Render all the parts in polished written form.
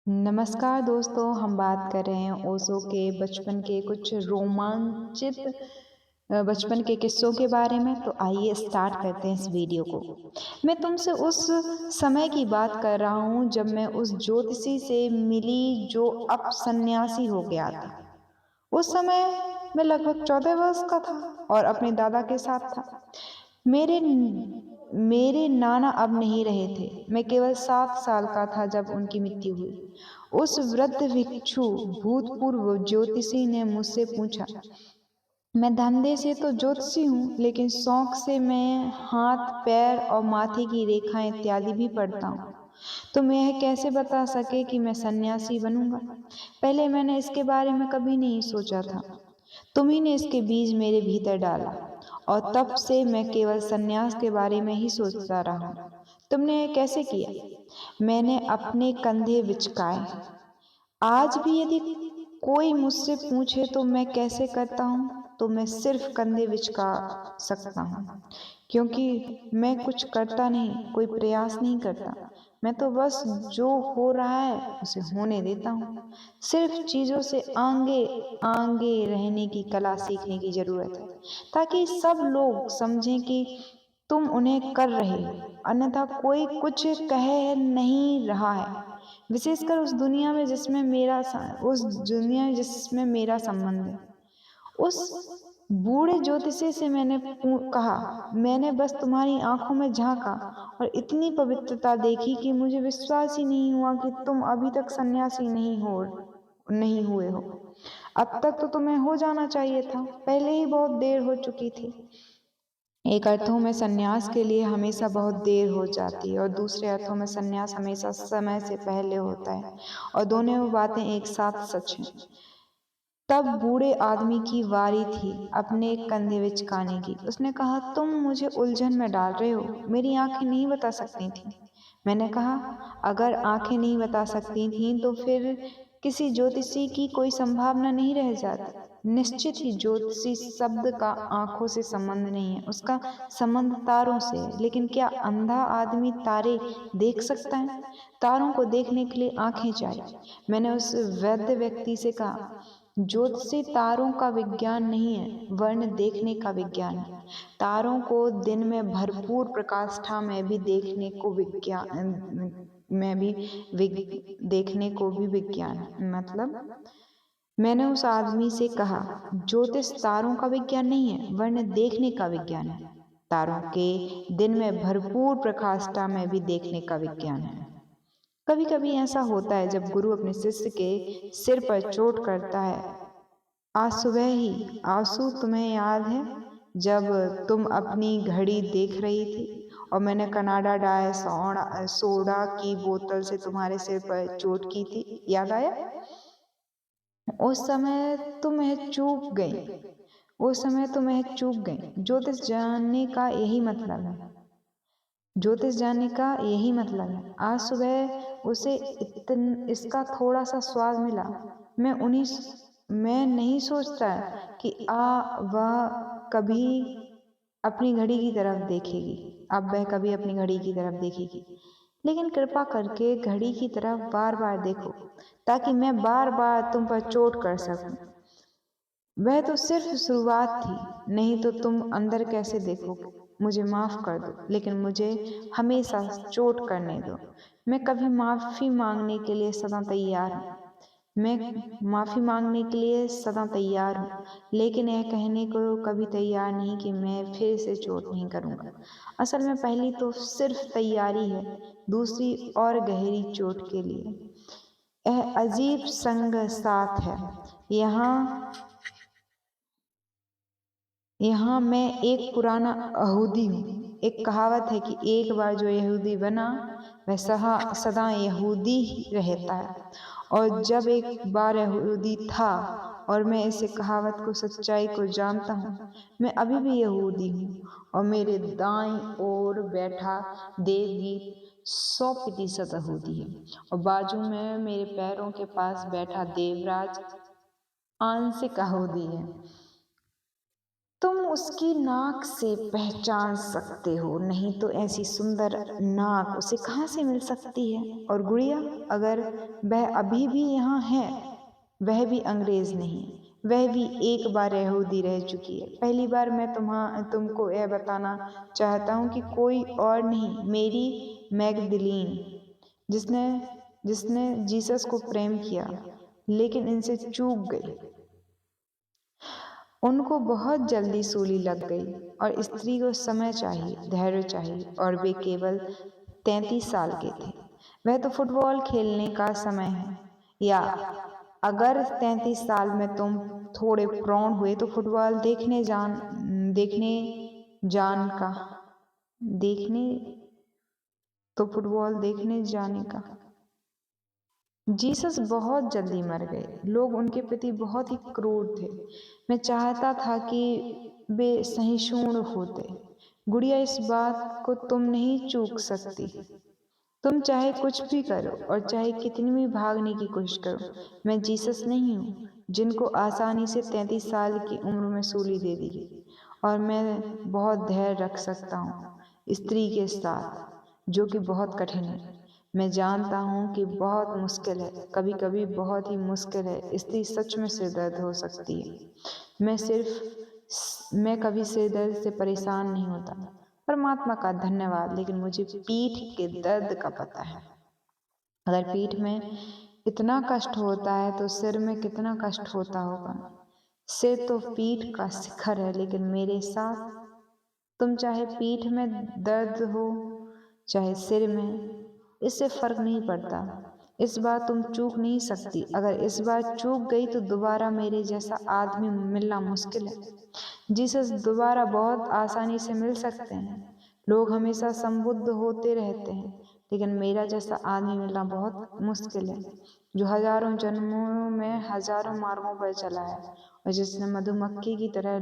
नमस्कार दोस्तों, हम बात कर रहे हैं ओशो के बचपन के कुछ रोमांचित बचपन के किस्सों के बारे में। तो आइए स्टार्ट करते हैं इस वीडियो को। मैं तुमसे उस समय की बात कर रहा हूँ जब मैं उस ज्योतिषी से मिली जो अब सन्यासी हो गया था। उस समय मैं लगभग 14 वर्ष का था और अपने दादा के साथ था। मेरे मेरे नाना अब नहीं रहे थे। मैं केवल 7 साल का था जब उनकी मृत्यु हुई। उस वृद्ध भिक्षु भूतपूर्व ज्योतिषी ने मुझसे पूछा, मैं धंधे से तो ज्योतिषी हूँ, लेकिन शौक से मैं हाथ, पैर और माथे की रेखाएं इत्यादि भी पढ़ता हूँ। तुम यह कैसे बता सके कि मैं सन्यासी बनूंगा? पहले मैंने इसके बारे में कभी नहीं सोचा था। तुम ही ने इसके बीज मेरे भीतर डाला और तब से मैं केवल सन्यास के बारे में ही सोचता रहा हूँ। तुमने यह कैसे किया? मैंने अपने कंधे बिचकाए। आज भी यदि कोई मुझसे पूछे तो मैं कैसे करता हूँ, तो मैं सिर्फ कंधे बिचका सकता हूँ, क्योंकि मैं कुछ करता नहीं, कोई प्रयास नहीं करता। मैं तो बस जो हो रहा है उसे होने देता हूँ। सिर्फ चीजों से आगे आगे रहने की कला सीखने की जरूरत है, ताकि सब लोग समझें कि तुम उन्हें कर रहे हो, अन्यथा कोई कुछ कह नहीं रहा है। विशेषकर उस दुनिया में जिसमें मेरा संबंध है। उस बूढ़े ज्योतिषी से मैंने कहा, मैंने बस तुम्हारी आंखों में झांका और इतनी पवित्रता देखी कि मुझे विश्वास ही नहीं हुआ कि तुम अभी तक सन्यासी नहीं हुए हो। अब तक तो तुम्हें हो जाना चाहिए था, पहले ही बहुत देर हो चुकी थी। एक अर्थों में सन्यास के लिए हमेशा बहुत देर हो जाती है और दूसरे अर्थों में सन्यास हमेशा समय से पहले होता है, और दोनों बातें एक साथ सच हैं। तब बूढ़े आदमी की बारी थी अपने कंधे बिचकाने की। उसने कहा, तुम मुझे उलझन में डाल रहे हो, मेरी आंखें नहीं बता सकती थी। मैंने कहा, अगर आंखें नहीं बता सकती थीं तो फिर किसी ज्योतिषी की कोई संभावना नहीं रह जाती। निश्चित ही ज्योतिषी शब्द का आंखों से संबंध नहीं है, उसका संबंध तारों से है। लेकिन क्या अंधा आदमी तारे देख सकता है? तारों को देखने के लिए आंखें चाहिए। मैंने उस वृद्ध व्यक्ति से कहा, ज्योतिषी तारों का विज्ञान नहीं है, वर्ण देखने का विज्ञान है। तारों को दिन में भरपूर प्रकाष्ठा में भी देखने को देखने को भी विज्ञान है। मतलब, मैंने उस आदमी से कहा, ज्योतिष तारों का विज्ञान नहीं है, वर्ण देखने का विज्ञान है। तारों के दिन में भरपूर प्रकाष्ठा में भी देखने का विज्ञान है। कभी कभी ऐसा होता है जब गुरु अपने शिष्य के सिर पर चोट करता है। आज सुबह ही आंसू, तुम्हें याद है जब तुम अपनी घड़ी देख रही थी और मैंने कनाडा डाई सोडा की बोतल से तुम्हारे सिर पर चोट की थी? याद आया? उस समय तुम्हें चूक गई। ज्योतिष जानने का यही मतलब है। आज सुबह उसे इसका थोड़ा सा स्वाद मिला। मैं नहीं सोचता कि वह कभी अपनी घड़ी की तरफ देखेगी। अब वह कभी अपनी घड़ी की तरफ देखेगी। लेकिन कृपा करके घड़ी की तरफ बार बार देखो, ताकि मैं बार बार तुम पर चोट कर सकूं। वह तो सिर्फ शुरुआत थी, नहीं तो तुम अंदर कैसे देखोगे? मुझे माफ कर दो, लेकिन मुझे हमेशा चोट करने दो। मैं कभी माफी मांगने के लिए सदा तैयार हूँ। लेकिन यह कहने को कभी तैयार नहीं कि मैं फिर से चोट नहीं करूंगा। असल में पहली तो सिर्फ तैयारी है, दूसरी और गहरी चोट के लिए। यह अजीब संग साथ है। यहाँ यहाँ मैं एक पुराना यहूदी हूँ। एक कहावत है कि एक बार जो यहूदी बना वह सदा यहूदी ही रहता है। और जब एक बार यहूदी था, और मैं इस कहावत को सच्चाई को जानता हूँ। मैं अभी भी यहूदी हूँ और मेरे दाईं ओर बैठा देवगीत 100% यहूदी है, और बाजू में मेरे पैरों के पास बैठा देवराज आंशिक यहूदी है। तुम उसकी नाक से पहचान सकते हो, नहीं तो ऐसी सुंदर नाक उसे कहाँ से मिल सकती है। और गुड़िया, अगर वह अभी भी यहाँ है, वह भी अंग्रेज नहीं, वह भी एक बार यहूदी रह चुकी है। पहली बार मैं तुमको यह बताना चाहता हूँ कि कोई और नहीं, मेरी मैगदलीन, जिसने जिसने जीसस को प्रेम किया, लेकिन इनसे चूक गई। उनको बहुत जल्दी सूली लग गई, और स्त्री को समय चाहिए, धैर्य चाहिए, और वे केवल 33 साल के थे। वह तो फुटबॉल खेलने का समय है। या अगर 33 साल में तुम थोड़े प्रौढ़ हुए तो देखने जान का देखने फुटबॉल देखने जाने का। जीसस बहुत जल्दी मर गए। लोग उनके प्रति बहुत ही क्रूर थे। मैं चाहता था कि वे सहिष्णु होते। गुड़िया, इस बात को तुम नहीं चूक सकती। तुम चाहे कुछ भी करो और चाहे कितनी भी भागने की कोशिश करो, मैं जीसस नहीं हूँ जिनको आसानी से 33 साल की उम्र में सूली दे दी गई। और मैं बहुत धैर्य रख सकता हूँ स्त्री के साथ, जो कि बहुत कठिन है। मैं जानता हूँ कि बहुत मुश्किल है, कभी कभी बहुत ही मुश्किल है। स्त्री सच में सिरदर्द हो सकती है। मैं कभी सिरदर्द से परेशान नहीं होता। परमात्मा का धन्यवाद, लेकिन मुझे पीठ के दर्द का पता है। अगर पीठ में इतना कष्ट होता है तो सिर में कितना कष्ट होता होगा। सिर तो पीठ का शिखर है, लेकिन मेरे साथ तुम चाहे पीठ में दर्द हो चाहे सिर में, इससे फर्क नहीं पड़ता। इस बार तुम चूक नहीं सकती। अगर इस बार चूक गई तो दोबारा मेरे जैसा आदमी मिलना मुश्किल है। जीसस दोबारा बहुत आसानी से मिल सकते हैं। लोग हमेशा संबुद्ध होते रहते हैं, लेकिन मेरा जैसा आदमी मिलना बहुत मुश्किल है, जो हजारों जन्मों में हजारों मार्गों पर चला है, और जिसने मधुमक्खी की तरह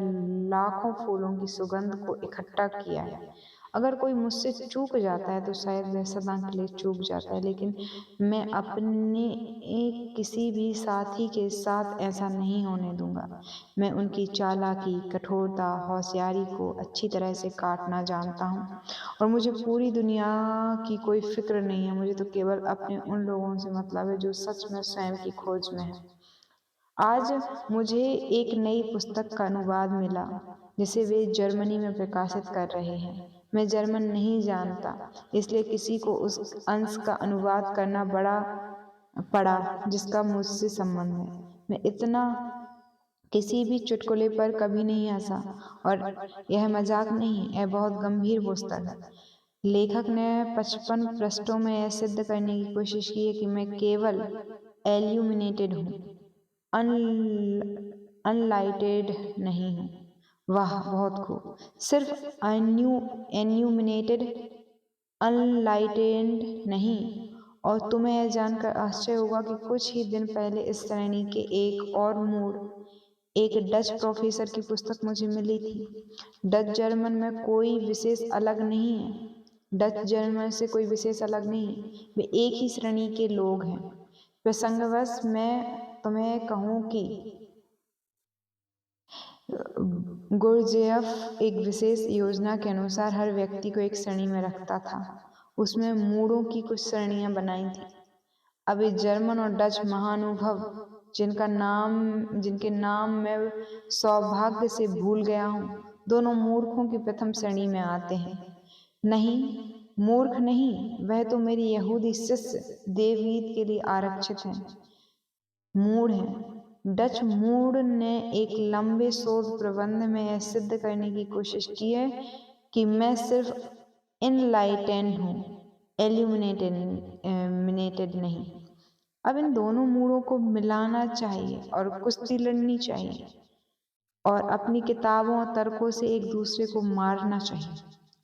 लाखों फूलों की सुगंध को इकट्ठा किया है। अगर कोई मुझसे चूक जाता है तो शायद वह सदा के लिए चूक जाता है, लेकिन मैं अपने किसी भी साथी के साथ ऐसा नहीं होने दूंगा। मैं उनकी चालाकी, कठोरता, होशियारी को अच्छी तरह से काटना जानता हूँ, और मुझे पूरी दुनिया की कोई फिक्र नहीं है। मुझे तो केवल अपने उन लोगों से मतलब है जो सच में स्वयं की खोज में है। आज मुझे एक नई पुस्तक का अनुवाद मिला जिसे वे जर्मनी में प्रकाशित कर रहे हैं। मैं जर्मन नहीं जानता, इसलिए किसी को उस अंश का अनुवाद करना बड़ा पड़ा जिसका मुझसे संबंध है। मैं इतना किसी भी चुटकुले पर कभी नहीं हंसा, और यह मजाक नहीं, यह बहुत गंभीर पुस्तक है। लेखक ने 55 पृष्ठों में यह सिद्ध करने की कोशिश की है कि मैं केवल एल्यूमिनेटेड हूँ, अनलाइटेड नहीं हूँ। वाह, बहुत खूब। सिर्फ एन्यूमिनेटेड, अनलाइटेड नहीं। और तुम्हें यह जानकर आश्चर्य होगा कि कुछ ही दिन पहले इस श्रेणी के एक डच प्रोफेसर की पुस्तक मुझे मिली थी। डच जर्मन में कोई विशेष अलग नहीं है। डच जर्मन से कोई विशेष अलग नहीं है, वे एक ही श्रेणी के लोग हैं। प्रसंगवश मैं तुम्हें कहूँ कि गुरजेफ एक विशेष योजना के अनुसार हर व्यक्ति को एक श्रेणी में रखता था। उसमें मूढ़ों की कुछ श्रेणियां बनाई थी। अब ये जर्मन और डच महानुभव, जिनके नाम मैं सौभाग्य से भूल गया हूँ, दोनों मूर्खों की प्रथम श्रेणी में आते हैं। नहीं, मूर्ख नहीं, वह तो मेरी यहूदी शिष्य देवगीत के लिए आरक्षित हैं। मूढ़ है। डच मूढ़ ने एक लंबे शोध प्रबंध में यह सिद्ध करने की कोशिश की है कि मैं सिर्फ इनलाइटेंड हूँ, एल्यूमिनेटेड नहीं। अब इन दोनों मूढ़ों को मिलाना चाहिए और कुश्ती लड़नी चाहिए, और अपनी किताबों और तर्कों से एक दूसरे को मारना चाहिए।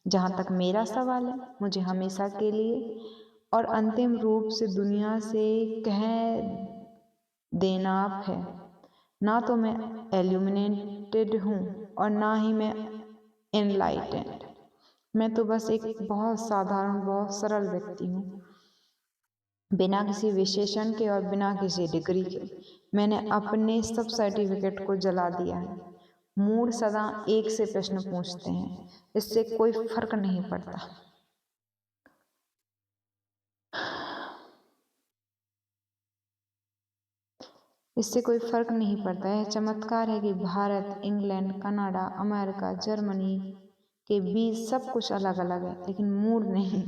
जहाँ तक मेरा सवाल है, मुझे हमेशा के लिए और अंतिम रूप से दुनिया से कह देना है, ना तो मैं एल्यूमिनेटेड हूँ और ना ही मैं एनलाइटेंड। मैं तो बस एक बहुत साधारण, बहुत सरल व्यक्ति हूँ, बिना किसी विशेषण के और बिना किसी डिग्री के। मैंने अपने सब सर्टिफिकेट को जला दिया है। मूड सदा एक से प्रश्न पूछते हैं, इससे कोई फर्क नहीं पड़ता। इससे कोई फर्क नहीं पड़ता। यह चमत्कार है कि Bharat, England, Canada, America, Germany के बीच सब कुछ अलग अलग है, लेकिन मूड नहीं।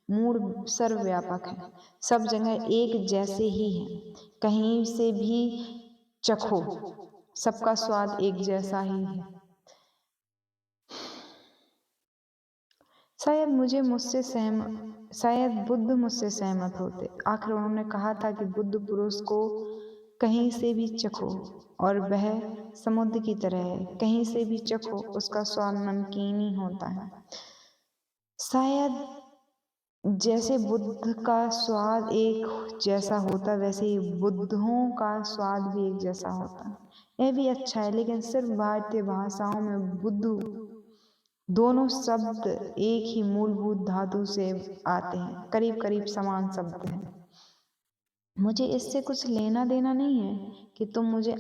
मूड सर्वव्यापक है, सब जगह एक जैसे ही हैं। कहीं से भी चखो, सबका स्वाद एक जैसा ही है। शायद बुद्ध मुझसे सहमत होते। आखिर उन्होंने कहा था कि बुद्ध पुरुष को कहीं से भी चखो, और वह समुद्र की तरह है, कहीं से भी चखो उसका स्वाद नमकीन ही होता है। शायद जैसे बुद्ध का स्वाद एक जैसा होता, वैसे ही बुद्धों का स्वाद भी एक जैसा होता। यह भी अच्छा है, लेकिन सिर्फ भारतीय भाषाओं में बुद्धू दोनों शब्द एक ही मूलभूत धातु से आते हैं, करीब करीब समान शब्द हैं। मुझे इससे कुछ लेना देना नहीं है कि तुम मुझे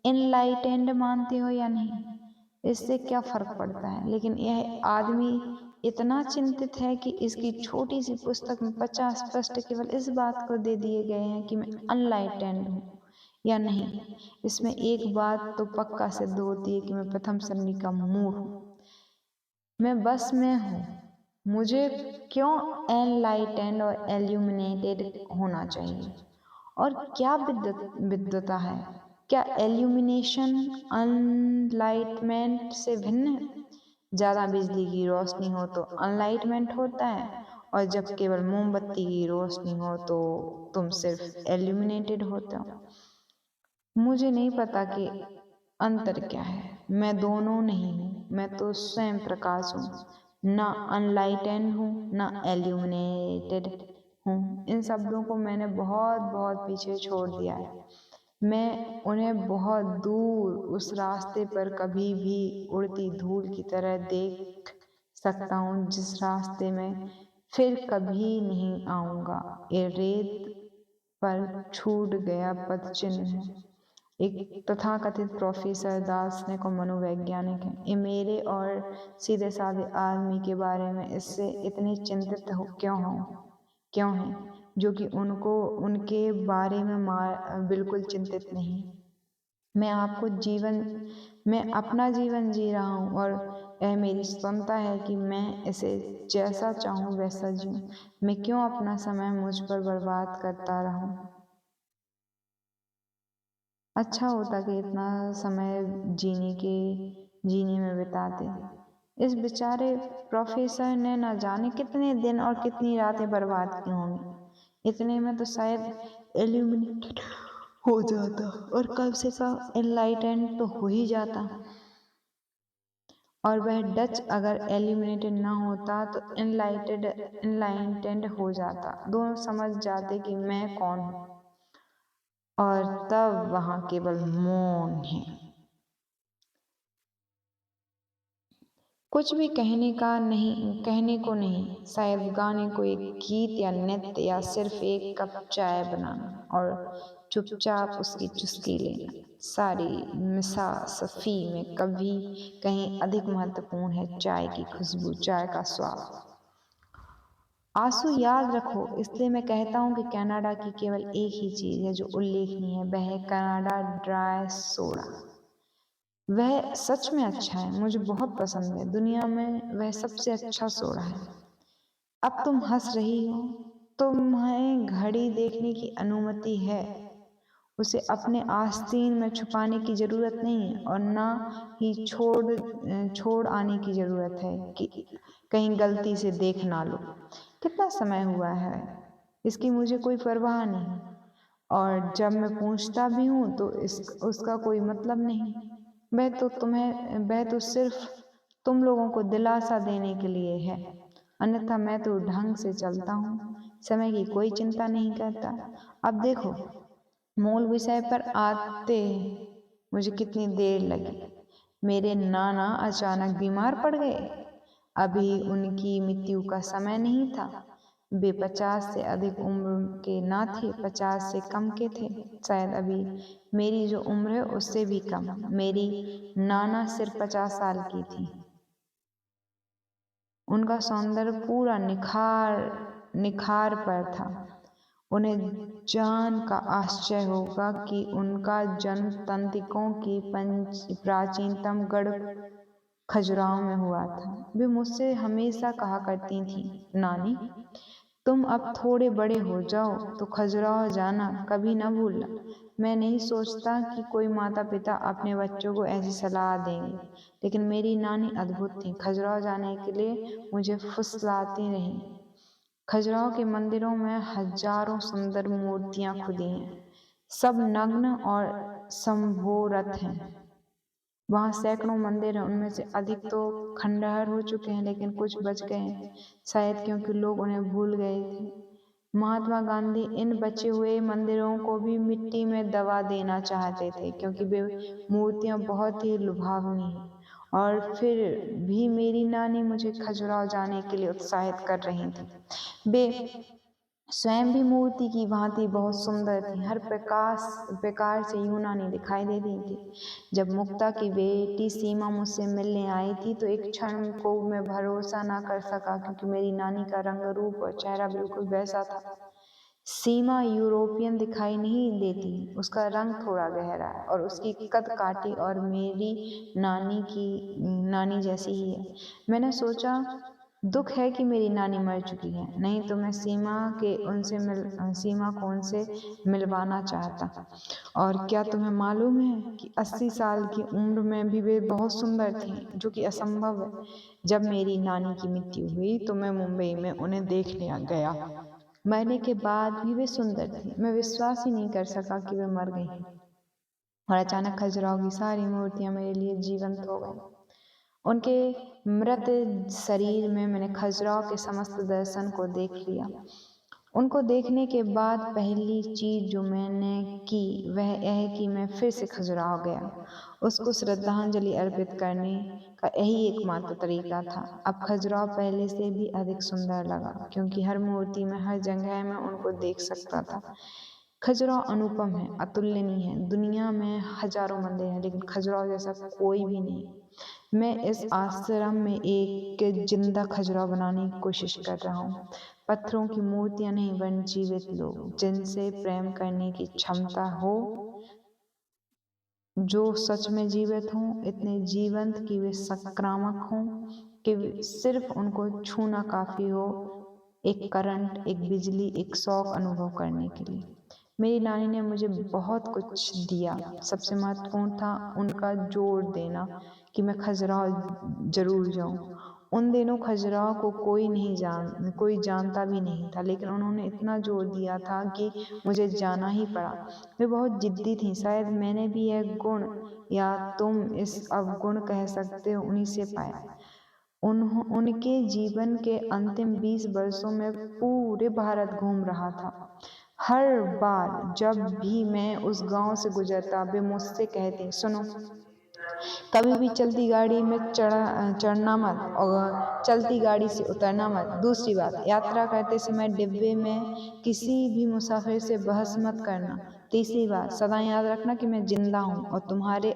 एनलाइटेंड मानते हो या नहीं, इससे क्या फर्क पड़ता है। लेकिन यह आदमी इतना चिंतित है कि इसकी छोटी सी पुस्तक में 50 पृष्ठ केवल इस बात को दे दिए गए हैं कि मैं अनलाइटेंड हूँ या नहीं। इसमें एक बात तो पक्का सिद्ध होती है कि मैं प्रथम श्रेणी का मूढ़ हूँ। मैं बस में हूँ। मुझे क्यों एनलाइटेंड और एल्यूमिनेटेड होना चाहिए? और क्या विद्वता है? क्या एल्यूमिनेशन अनलाइटमेंट से भिन्न है? ज़्यादा बिजली की रोशनी हो तो अनलाइटमेंट होता है, और जब केवल मोमबत्ती की रोशनी हो तो तुम सिर्फ एल्यूमिनेटेड होते हो। मुझे नहीं पता कि अंतर क्या है। मैं दोनों नहीं हूँ, मैं तो स्वयं प्रकाश हूँ। ना अनलाइटेंड हूँ, ना एल्यूमिनेटेड हूँ। इन शब्दों को मैंने बहुत बहुत पीछे छोड़ दिया है। मैं उन्हें बहुत दूर उस रास्ते पर कभी भी उड़ती धूल की तरह देख सकता हूँ, जिस रास्ते में फिर कभी नहीं आऊँगा। ये रेत पर छूट गया पद चिन्ह है। एक तथाकथित प्रोफेसर दास ने को मनोवैज्ञानिक है। ये मेरे और सीधे साधे आदमी के बारे में इससे इतने चिंतित क्यों हैं, जो कि उनको उनके बारे में बिल्कुल चिंतित नहीं। मैं अपना जीवन जी रहा हूँ, और यह मेरी स्वतंत्रता है कि मैं इसे जैसा चाहूँ वैसा जीऊँ। मैं क्यों अपना समय मुझ पर बर्बाद करता रहूँ? अच्छा होता कि इतना समय जीने में बिताते। इस बेचारे प्रोफेसर ने न जाने कितने दिन और कितनी रातें बर्बाद की होंगी। इतने में तो शायद एल्यूमिनेटेड हो जाता, और कम से कम एनलाइटेंड तो हो ही जाता। और वह डच अगर एल्यूमिनेटेड ना होता तो एनलाइटेंड हो जाता। दोनों समझ जाते कि मैं कौन हूँ, और तब वहाँ केवल मौन है। कुछ भी कहने को नहीं, शायद गाने को, एक गीत या नृत्य, या सिर्फ एक कप चाय बनाना और चुपचाप उसकी चुस्की लेना। सारी मिसा सफ़ी में कभी कहीं अधिक महत्वपूर्ण है चाय की खुशबू, चाय का स्वाद। आंसू याद रखो, इसलिए मैं कहता हूँ कि कनाडा की केवल एक ही चीज़ है जो उल्लेखनीय है, वह है कनाडा ड्राई सोडा। वह सच में अच्छा है, मुझे बहुत पसंद है। दुनिया में वह सबसे अच्छा सोडा है। अब तुम हंस रही हो, तुम्हें घड़ी देखने की अनुमति है। उसे अपने आस्तीन में छुपाने की जरूरत नहीं है, और ना ही छोड़ आने की जरूरत है कि कहीं गलती से देख ना लो। कितना समय हुआ है इसकी मुझे कोई परवाह नहीं, और जब मैं पूछता भी हूँ तो उसका कोई मतलब नहीं। वह तो सिर्फ तुम लोगों को दिलासा देने के लिए है, अन्यथा मैं तो ढंग से चलता हूँ, समय की कोई चिंता नहीं करता। अब देखो, मूल विषय पर आते मुझे कितनी देर लगी। मेरे नाना अचानक बीमार पड़ गए। अभी उनकी मृत्यु का समय नहीं था। वे 50 से अधिक उम्र के ना थे, 50 से कम के थे, शायद अभी मेरी जो उम्र है उससे भी कम। मेरी नाना सिर्फ 50 साल की थी। उनका सौंदर्य पूरा निखार निखार पर था। उन्हें जान का आश्चर्य होगा कि उनका जन्म तांत्रिकों की प्राचीनतम गढ़ खजुराहो में हुआ था। वे मुझसे हमेशा कहा करती थी, नानी तुम अब थोड़े बड़े हो जाओ तो खजुराहो जाना कभी न भूलना। मैं नहीं सोचता कि कोई माता पिता अपने बच्चों को ऐसी सलाह देंगे, लेकिन मेरी नानी अद्भुत थी। खजुराहो जाने के लिए मुझे फुसलाती रही। खजुराहो के मंदिरों में हजारों सुंदर मूर्तियां खुदी हैं, सब नग्न और संभोरत हैं। वहाँ सैकड़ों मंदिर हैं, उनमें से अधिक तो खंडहर हो चुके हैं, लेकिन कुछ बच गए हैं, शायद क्योंकि लोग उन्हें भूल गए थे। महात्मा गांधी इन बचे हुए मंदिरों को भी मिट्टी में दबा देना चाहते थे, क्योंकि वे मूर्तियां बहुत ही लुभावनी हैं। और फिर भी मेरी नानी मुझे खजुराहो जाने के लिए उत्साहित कर रही थी। वे स्वयं भी मूर्ति की भांति बहुत सुंदर थी, हर प्रकार से यूनानी दिखाई देती थी। जब मुक्ता की बेटी सीमा मुझसे मिलने आई थी तो एक क्षण को मैं भरोसा ना कर सका, क्योंकि मेरी नानी का रंग रूप और चेहरा बिल्कुल वैसा था। सीमा यूरोपियन दिखाई नहीं देती, उसका रंग थोड़ा गहरा है और उसकी कद काठी और मेरी नानी जैसी ही है। मैंने सोचा दुख है कि मेरी नानी मर चुकी है, नहीं तो मैं सीमा को उनसे मिलवाना चाहता। और क्या तुम्हें मालूम है कि 80 साल की उम्र में भी वे बहुत सुंदर थीं, जो कि असंभव है। जब मेरी नानी की मृत्यु हुई तो मैं मुंबई में उन्हें देखने गया। मरने के बाद भी वे सुंदर थी। मैं विश्वास ही नहीं कर सका कि वे मर गई हैं। और अचानक खजुराहो की सारी मूर्तियां मेरे लिए जीवंत हो गई। उनके मृत शरीर में मैंने खजुराहो के समस्त दर्शन को देख लिया। उनको देखने के बाद पहली चीज जो मैंने की वह यह है कि मैं फिर से खजुराहो गया। उसको श्रद्धांजलि अर्पित करने का यही एकमात्र तरीका था। अब खजुराहो पहले से भी अधिक सुंदर लगा, क्योंकि हर मूर्ति में, हर जगह में उनको देख सकता था। खजुराहो अनुपम है, अतुलनीय है। दुनिया में हजारों मंदिर हैं, लेकिन खजुराहो जैसा कोई भी नहीं। मैं इस आश्रम में एक जिंदा खजुराहो बनाने की कोशिश कर रहा हूँ। पत्थरों की मूर्तियां नहीं, वरन जीवित लोग, जिनसे प्रेम करने की क्षमता हो, जो सच में जीवित हों, इतने जीवंत कि वे संक्रामक हों, कि सिर्फ उनको छूना काफी हो, एक करंट, एक बिजली, एक शॉक अनुभव करने के लिए। मेरी नानी ने मुझे बहुत कुछ दिया। सबसे महत्वपूर्ण था उनका जोर देना कि मैं खजुराहो जरूर जाऊं। उन दिनों खजुराहो को कोई जानता भी नहीं था, लेकिन उन्होंने इतना जोर दिया था कि मुझे जाना ही पड़ा। वे बहुत जिद्दी थीं, शायद मैंने भी यह गुण, या तुम इस अवगुण कह सकते हो, उन्हीं से पाया। उनके जीवन के अंतिम 20 वर्षों में पूरे भारत घूम रहा था। हर बार जब भी मैं उस गांव से गुजरता, वे मुझसे कहते, सुनो, कभी भी चलती गाड़ी में चढ़ना मत और चलती गाड़ी से उतरना मत। दूसरी बात, यात्रा करते समय डिब्बे में किसी भी मुसाफिर से बहस मत करना। तीसरी बात, सदा याद रखना कि मैं जिंदा हूँ और तुम्हारे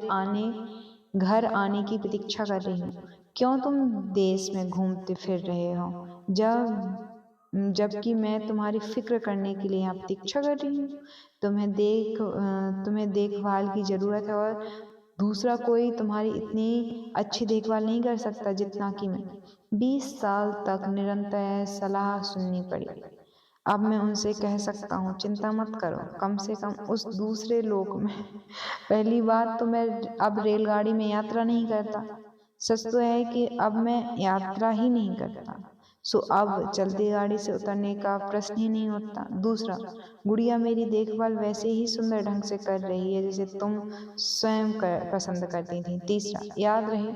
घर आने की प्रतीक्षा कर रही हूँ। क्यों तुम देश में घूमते फिर रहे हो जबकि मैं तुम्हारी फिक्र करने के लिए यहाँ प्रतीक्षा कर रही हूँ। तुम्हें देखभाल की जरूरत है और दूसरा कोई तुम्हारी इतनी अच्छी देखभाल नहीं कर सकता जितना कि मैं। 20 साल तक निरंतर सलाह सुननी पड़ी। अब मैं उनसे कह सकता हूँ, चिंता मत करो, कम से कम उस दूसरे लोक में। पहली बात तो मैं अब रेलगाड़ी में यात्रा नहीं करता। सच तो है कि अब मैं यात्रा ही नहीं करता, सो अब चलती गाड़ी से उतरने का प्रश्न ही नहीं उठता। दूसरा, गुड़िया मेरी देखभाल वैसे ही सुंदर ढंग से कर रही है जैसे तुम स्वयं पसंद करती थी। तीसरा, याद रहे,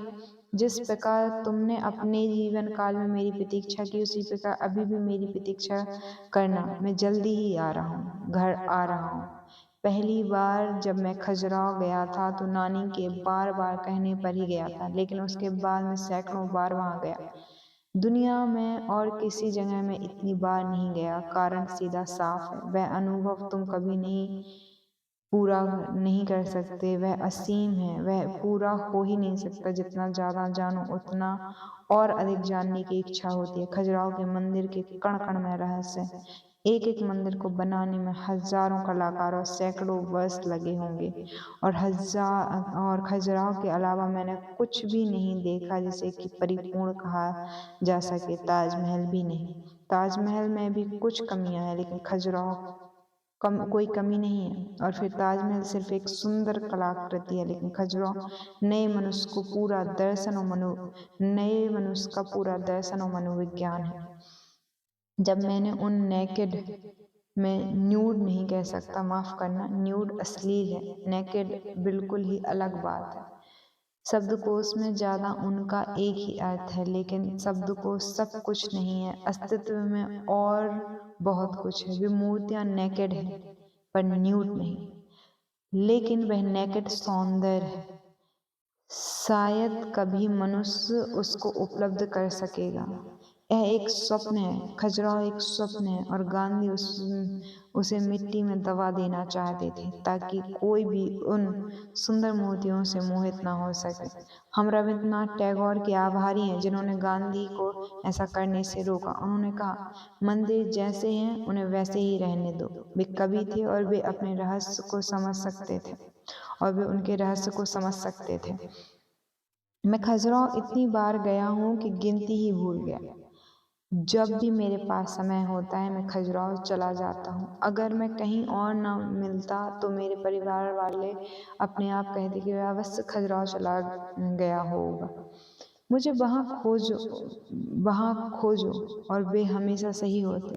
जिस प्रकार तुमने अपने जीवन काल में मेरी प्रतीक्षा की, उसी प्रकार अभी भी मेरी प्रतीक्षा करना। मैं जल्दी ही घर आ रहा हूँ। पहली बार जब मैं खजुराहो गया था तो नानी के बार बार कहने पर ही गया था, लेकिन उसके बाद मैं सैकड़ों बार वहां गया। दुनिया में और किसी जगह में इतनी बार नहीं गया। कारण सीधा साफ है, वह अनुभव तुम कभी नहीं पूरा नहीं कर सकते। वह असीम है, वह पूरा हो ही नहीं सकता। जितना ज़्यादा जानो उतना और अधिक जानने की इच्छा होती है। खजुराहो के मंदिर के कण कण में रहस्य है। एक एक मंदिर को बनाने में हजारों कलाकार और सैकड़ों वर्ष लगे होंगे। और खजुराहो के अलावा मैंने कुछ भी नहीं देखा जिसे कि परिपूर्ण कहा जा सके। ताजमहल भी नहीं। ताजमहल में भी कुछ कमियां हैं, लेकिन खजुराहो कोई कमी नहीं है। और फिर ताजमहल सिर्फ एक सुंदर कलाकृति है, लेकिन खजुराहो नए मनुष्य का पूरा दर्शन और मनोविज्ञान है। जब मैंने उन नेकेड में न्यूड नहीं कह सकता, माफ करना, न्यूड अश्लील है, नेकेड बिल्कुल ही अलग बात है। शब्दकोश में ज्यादा उनका एक ही अर्थ है, लेकिन शब्दकोश सब कुछ नहीं है। अस्तित्व में और बहुत कुछ है। वे मूर्तियां नेकेड है पर न्यूड नहीं, लेकिन वह नेकेड सौंदर्य है। शायद कभी मनुष्य उसको उपलब्ध कर सकेगा। यह एक स्वप्न है। खजुराहो एक स्वप्न है, और गांधी उसे मिट्टी में दबा देना चाहते थे ताकि कोई भी उन सुंदर मूर्तियों से मोहित ना हो सके। हम रविन्द्रनाथ टैगोर के आभारी हैं जिन्होंने गांधी को ऐसा करने से रोका। उन्होंने कहा, मंदिर जैसे हैं उन्हें वैसे ही रहने दो। वे कवि थे और वे अपने रहस्य को समझ सकते थे, और वे उनके रहस्य को समझ सकते थे। मैं खजुराहो इतनी बार गया हूँ कि गिनती ही भूल गया। जब भी मेरे पास समय होता है मैं खजुराहो चला जाता हूँ। अगर मैं कहीं और ना मिलता तो मेरे परिवार वाले अपने आप कहते कि वह अवश्य खजुराहो चला गया होगा। मुझे वहाँ खोजो, और वे हमेशा सही होते।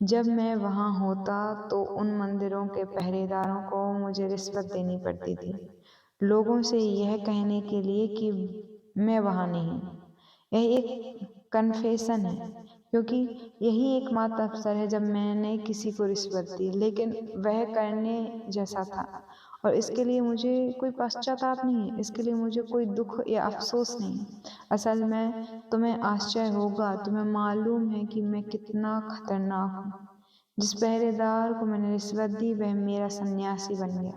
जब मैं वहाँ होता तो उन मंदिरों के पहरेदारों को मुझे रिश्वत देनी पड़ती थी, लोगों से यह कहने के लिए कि मैं वहाँ नहीं। यह एक कन्फेशन है, क्योंकि यही एकमात्र अवसर है जब मैंने किसी को रिश्वत दी, लेकिन वह करने जैसा था। और इसके लिए मुझे कोई पश्चाताप नहीं है, इसके लिए मुझे कोई दुख या अफसोस नहीं। असल में तुम्हें आश्चर्य होगा, तुम्हें मालूम है कि मैं कितना खतरनाक हूँ। जिस पहरेदार को मैंने रिश्वत दी वह मेरा सन्यासी बन गया।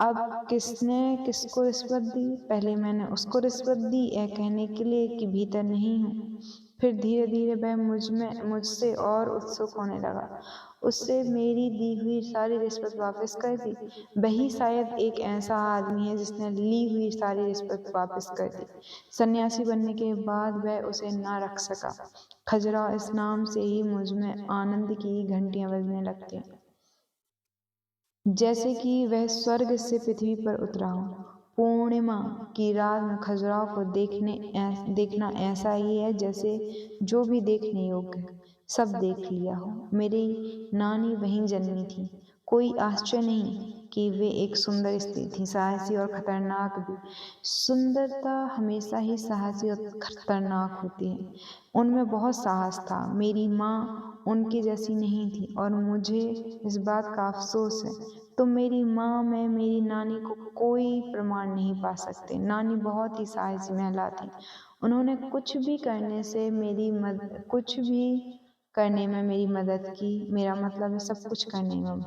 अब किसने किसको रिश्वत दी? पहले मैंने उसको रिश्वत दी यह कहने के लिए कि भीतर नहीं हूँ। फिर धीरे धीरे वह मुझसे और उत्सुक होने लगा। उससे मेरी दी हुई सारी रिश्वत वापस कर दी। वही शायद एक ऐसा आदमी है जिसने ली हुई सारी रिश्वत वापस कर दी। सन्यासी बनने के बाद वह उसे ना रख सका। खजुराहो इस नाम से ही मुझ में आनंद की घंटियां बजने लगती, जैसे कि वह स्वर्ग से पृथ्वी पर उतरा हो। पूर्णिमा की रात में खजुराहो को देखना ऐसा ही है जैसे जो भी देखने योग्य है सब देख लिया हो। मेरी नानी वहीं जन्मी थी। कोई आश्चर्य नहीं कि वे एक सुंदर स्त्री थी, साहसी और खतरनाक भी। सुंदरता हमेशा ही साहसी और खतरनाक होती है। उनमें बहुत साहस था। मेरी माँ उनकी जैसी नहीं थी, और मुझे इस बात का अफसोस है। तुम मेरी माँ में मेरी नानी को कोई प्रमाण नहीं पा सकते। नानी बहुत ही साहसी महिला थी। उन्होंने कुछ भी करने में मेरी मदद की। मेरा मतलब है सब कुछ करने में।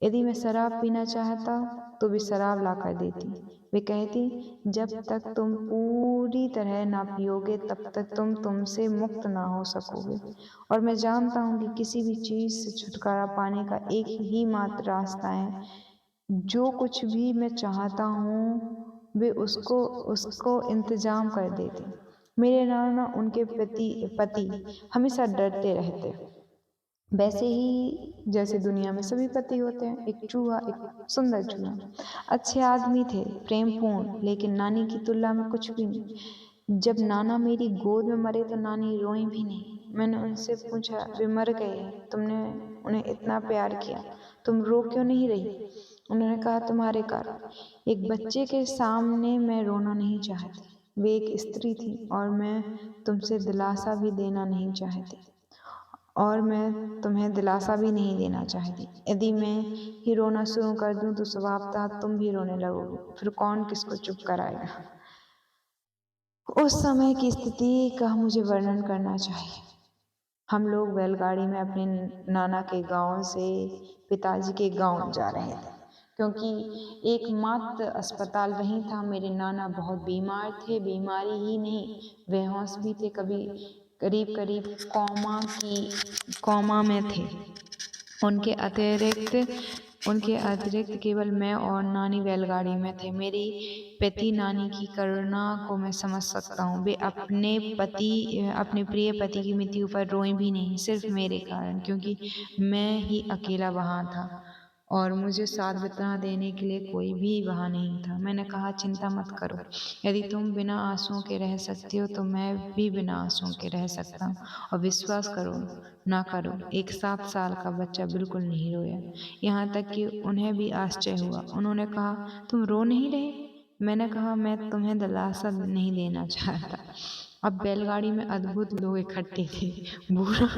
यदि मैं शराब पीना चाहता तो वे शराब ला कर देती। वे कहती, जब तक तुम पूरी तरह ना पियोगे तब तक तुम तुमसे मुक्त ना हो सकोगे। और मैं जानता हूँ कि किसी भी चीज़ से छुटकारा पाने का एक ही मात्र रास्ता है। जो कुछ भी मैं चाहता हूँ वे उसको इंतजाम कर देते। मेरे नाना उनके पति हमेशा डरते रहते, वैसे ही जैसे दुनिया में सभी पति होते हैं। एक चूहा, एक सुंदर चूहा। अच्छे आदमी थे, प्रेमपूर्ण, लेकिन नानी की तुलना में कुछ भी नहीं। जब नाना मेरी गोद में मरे तो नानी रोई भी नहीं। मैंने उनसे पूछा, वे मर गए, तुमने उन्हें इतना प्यार किया, तुम रो क्यों नहीं रही? उन्होंने कहा, तुम्हारे कारण। एक बच्चे के सामने मैं रोना नहीं चाहती। वे एक स्त्री थी, और मैं तुमसे दिलासा भी देना नहीं चाहती, और मैं तुम्हें दिलासा भी नहीं देना चाहती। यदि मैं ही रोना शुरू कर दूं तो स्वभावतः तुम भी रोने लगोगे। फिर कौन किसको चुप कराएगा? उस समय की स्थिति का मुझे वर्णन करना चाहिए। हम लोग बैलगाड़ी में अपने नाना के गांव से पिताजी के गांव जा रहे थे, क्योंकि एकमात्र अस्पताल वहीं था। मेरे नाना बहुत बीमार थे, बीमारी ही नहीं, बेहोश भी थे, कभी करीब करीब कोमा में थे। उनके अतिरिक्त केवल मैं और नानी बैलगाड़ी में थे। मेरी पति नानी की करुणा को मैं समझ सकता हूँ। वे अपने प्रिय पति की मृत्यु पर रोई भी नहीं, सिर्फ मेरे कारण, क्योंकि मैं ही अकेला वहाँ था और मुझे साथ बिता देने के लिए कोई भी वहाँ नहीं था। मैंने कहा, चिंता मत करो, यदि तुम बिना आंसुओं के रह सकती हो तो मैं भी बिना आंसुओं के रह सकता हूँ। और विश्वास करो ना करो, एक 7 साल का बच्चा बिल्कुल नहीं रोया। यहाँ तक कि उन्हें भी आश्चर्य हुआ। उन्होंने कहा, तुम रो नहीं रहे? मैंने कहा, मैं तुम्हें दिलासा नहीं देना चाहता। अब बैलगाड़ी में अद्भुत लोग इकट्ठे थे। बूढ़ा,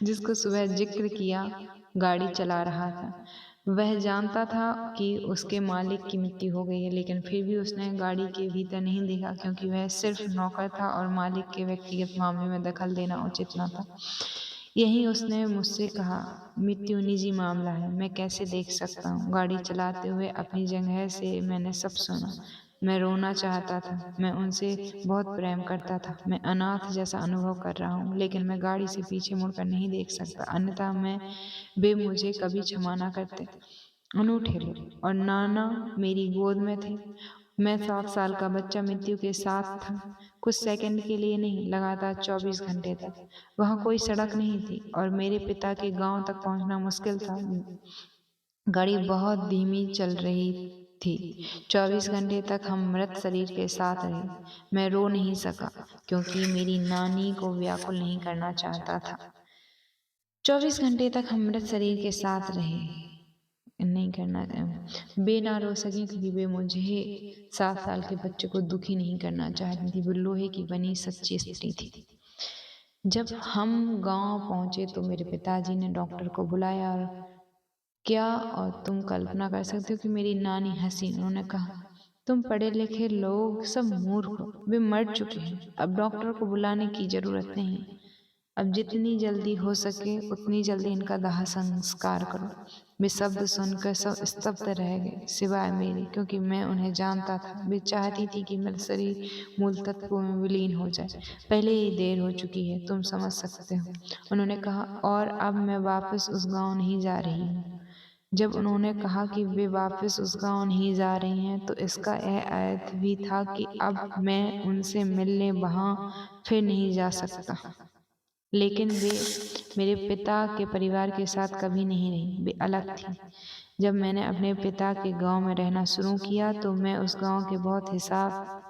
जिसको सुबह जिक्र किया, गाड़ी चला रहा था। वह जानता था कि उसके मालिक की मृत्यु हो गई है, लेकिन फिर भी उसने गाड़ी के भीतर नहीं देखा, क्योंकि वह सिर्फ नौकर था और मालिक के व्यक्तिगत मामले में दखल देना उचित न था। यही उसने मुझसे कहा, मृत्यु निजी मामला है, मैं कैसे देख सकता हूँ। गाड़ी चलाते हुए अपनी जगह से मैंने सब सुना। मैं रोना चाहता था, मैं उनसे बहुत प्रेम करता था, मैं अनाथ जैसा अनुभव कर रहा हूँ, लेकिन मैं गाड़ी से पीछे मुड़कर नहीं देख सकता, अन्यथा वे मुझे कभी क्षमा ना करते। अनूठे लोग। और नाना मेरी गोद में थे। मैं 7 साल का बच्चा मृत्यु के साथ था, कुछ सेकंड के लिए नहीं, लगातार 24 घंटे तक। वहाँ कोई सड़क नहीं थी और मेरे पिता के गांव तक पहुंचना मुश्किल था। गाड़ी बहुत धीमी चल रही थी। 24 घंटे तक हम मृत शरीर के साथ रहे। मैं रो नहीं सका, क्योंकि मेरी नानी को व्याकुल नहीं करना चाहता था। 24 घंटे तक हम मृत शरीर के साथ रहे, नहीं करना वे ना रो सकी, क्योंकि वे मुझे 7 साल के बच्चे को दुखी नहीं करना चाहती थी। वो लोहे की बनी सच्ची स्त्री थी। जब हम गांव पहुंचे तो मेरे पिताजी ने डॉक्टर को बुलाया और क्या, और तुम कल्पना कर सकते हो कि मेरी नानी हंसी। उन्होंने कहा, तुम पढ़े लिखे लोग सब मूर्ख हो, वे मर चुके हैं, अब डॉक्टर को बुलाने की जरूरत नहीं। अब जितनी जल्दी हो सके उतनी जल्दी इनका दाह संस्कार करो। वे शब्द सुनकर सब स्तब्ध रह गए, सिवाय मेरे, क्योंकि मैं उन्हें जानता था। वे चाहती थी कि मेरा शरीर मूल तत्वों में विलीन हो जाए। पहले ही देर हो चुकी है, तुम समझ सकते हो। उन्होंने कहा, और अब मैं वापस उस गांव नहीं जा रही हूँ। जब उन्होंने कहा कि वे वापस उस गांव नहीं जा रही हैं, तो इसका यह अर्थ भी था कि अब मैं उनसे मिलने वहां फिर नहीं जा सकता। लेकिन वे मेरे पिता के परिवार के साथ कभी नहीं रहीं, वे अलग थीं। जब मैंने अपने पिता के गांव में रहना शुरू किया तो मैं उस गांव के बहुत हिसाब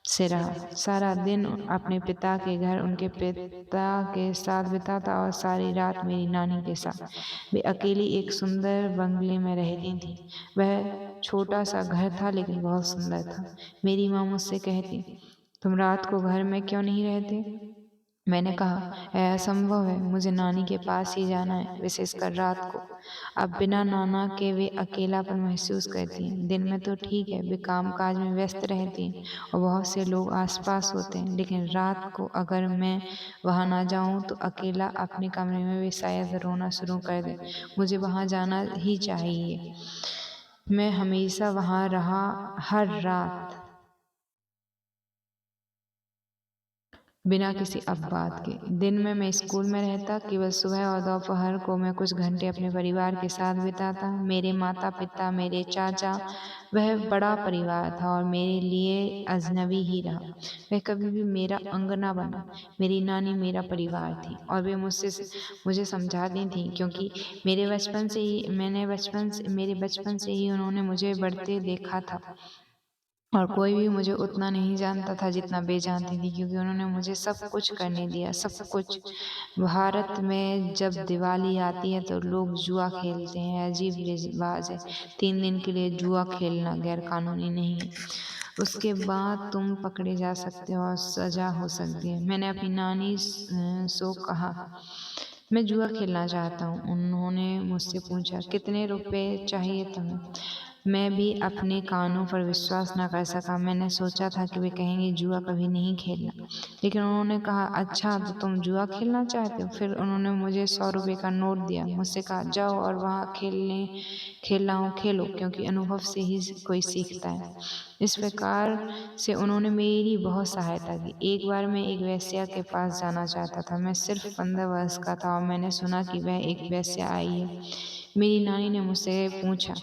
से रहा। सारा दिन अपने पिता के घर उनके पिता के साथ बिताता और सारी रात मेरी नानी के साथ। वे अकेली एक सुंदर बंगले में रहती थी। वह छोटा सा घर था, लेकिन बहुत सुंदर था। मेरी माँ मुझसे कहती, तुम रात को घर में क्यों नहीं रहते? मैंने कहा, यह असंभव है, मुझे नानी के पास ही जाना है, विशेषकर रात को। अब बिना नाना के वे अकेलापन महसूस करती हैं। दिन में तो ठीक है, वे कामकाज में व्यस्त रहती हैं और बहुत से लोग आसपास होते हैं, लेकिन रात को अगर मैं वहां ना जाऊं तो अकेला अपने कमरे में वे शायद रोना शुरू कर दें। मुझे वहां जाना ही चाहिए। मैं हमेशा वहां रहा, हर रात, बिना किसी अपवाद के। दिन में मैं स्कूल में रहता, केवल सुबह और दोपहर को मैं कुछ घंटे अपने परिवार के साथ बिताता। मेरे माता पिता, मेरे चाचा, वह बड़ा परिवार था और मेरे लिए अजनबी ही रहा। वह कभी भी मेरा अंग ना बना। मेरी नानी मेरा परिवार थी और वे मुझे समझाती थी, क्योंकि मेरे बचपन से ही उन्होंने मुझे बढ़ते देखा था। और कोई भी मुझे उतना नहीं जानता था जितना वे जानती थी, क्योंकि उन्होंने मुझे सब कुछ करने दिया, सब कुछ। भारत में जब दिवाली आती है तो लोग जुआ खेलते हैं, अजीब रिवाज है। 3 दिन के लिए जुआ खेलना गैर कानूनी नहीं है। उसके बाद तुम पकड़े जा सकते हो और सजा हो सकती है। मैंने अपनी नानी से कहा, मैं जुआ खेलना चाहता हूँ। उन्होंने मुझसे पूछा, कितने रुपए चाहिए तुम्हें? मैं भी अपने कानों पर विश्वास न कर सका। मैंने सोचा था कि वे कहेंगे जुआ कभी नहीं खेलना, लेकिन उन्होंने कहा अच्छा तो तुम जुआ खेलना चाहते हो। फिर उन्होंने मुझे 100 रुपए का नोट दिया, मुझसे कहा जाओ और वहाँ खेलना हो खेलो, क्योंकि अनुभव से ही कोई सीखता है। इस प्रकार से उन्होंने मेरी बहुत सहायता की। एक बार मैं एक वेश्या के पास जाना चाहता था। मैं सिर्फ 15 वर्ष का था और मैंने सुना कि वह एक वेश्या आई है। मेरी नानी ने मुझसे पूछा,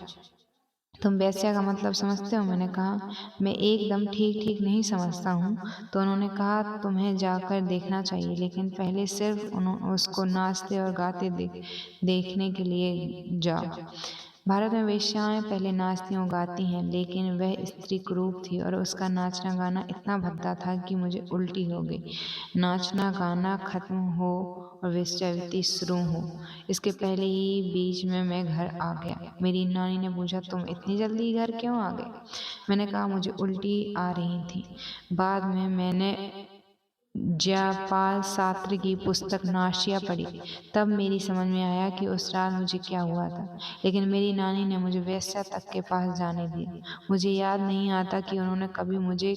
तुम वेश्या का मतलब समझते हो? मैंने कहा, मैं एकदम ठीक-ठीक नहीं समझता हूँ। तो उन्होंने कहा, तुम्हें जाकर देखना चाहिए, लेकिन पहले सिर्फ उसको नाचते और गाते देखने के लिए जाओ। भारत में वेश्याएँ पहले नाचती और गाती हैं, लेकिन वह स्त्री कुरूप थी और उसका नाचना-गाना इतना भद्दा था कि मुझे उल्टी हो गई। नाचना-गाना खत्म हो और वेश्यावृत्ति शुरू हो, इसके पहले ही बीच में मैं घर आ गया। मेरी नानी ने पूछा, तुम इतनी जल्दी घर क्यों आ गए? मैंने कहा, मुझे उल्टी आ रही थी। बाद में मैंने जयपाल सात्र की पुस्तक नाश्या पढ़ी। तब मेरी समझ में आया कि उस रात मुझे क्या हुआ था। लेकिन मेरी नानी ने मुझे वेश्या तक के पास जाने दिया। मुझे याद नहीं आता कि उन्होंने कभी मुझे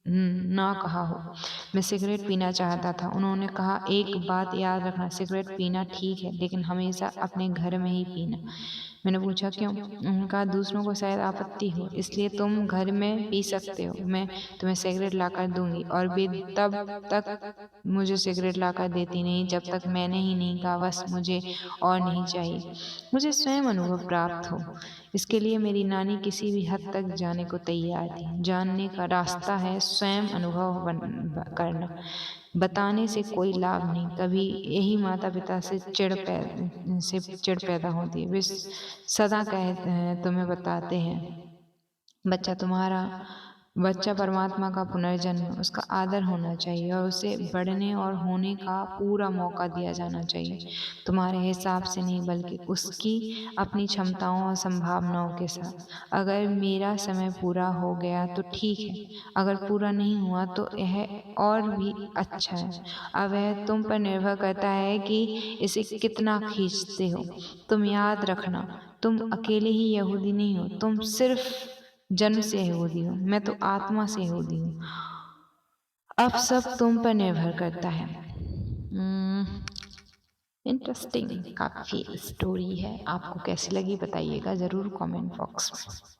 ना कहा हो। मैं सिगरेट पीना चाहता था। उन्होंने कहा, एक बात याद रखना, सिगरेट पीना ठीक है, लेकिन हमेशा अपने घर में ही पीना। मैंने पूछा क्यों? उन्होंने कहा, दूसरों को शायद आपत्ति हो, इसलिए तुम घर में पी सकते हो। मैं तुम्हें सिगरेट लाकर दूंगी। और वे तब तक मुझे सिगरेट लाकर देती नहीं जब तक मैंने ही नहीं कहा बस मुझे और नहीं चाहिए। मुझे स्वयं अनुभव प्राप्त हो। इसके लिए मेरी नानी किसी भी हद तक जाने को तैयार थी। जानने का रास्ता है स्वयं अनुभव करना। बताने से कोई लाभ नहीं। कभी यही माता-पिता से चिढ़ पैदा होती है। वे सदा तुम्हें बताते हैं, बच्चा परमात्मा का पुनर्जन्म है, उसका आदर होना चाहिए और उसे बढ़ने और होने का पूरा मौका दिया जाना चाहिए। तुम्हारे हिसाब से नहीं, बल्कि उसकी अपनी क्षमताओं और संभावनाओं के साथ। अगर मेरा समय पूरा हो गया तो ठीक है, अगर पूरा नहीं हुआ तो यह और भी अच्छा है। अब यह तुम पर निर्भर करता है कि इसे कितना खींचते हो। तुम याद रखना, तुम अकेले ही यहूदी नहीं हो, तुम सिर्फ जन्म से यहूदी हो, मैं तो आत्मा से यहूदी हूँ। अब सब तुम पर निर्भर करता है। इंटरेस्टिंग काफ़ी स्टोरी है। आपको कैसी लगी बताइएगा ज़रूर कमेंट बॉक्स में।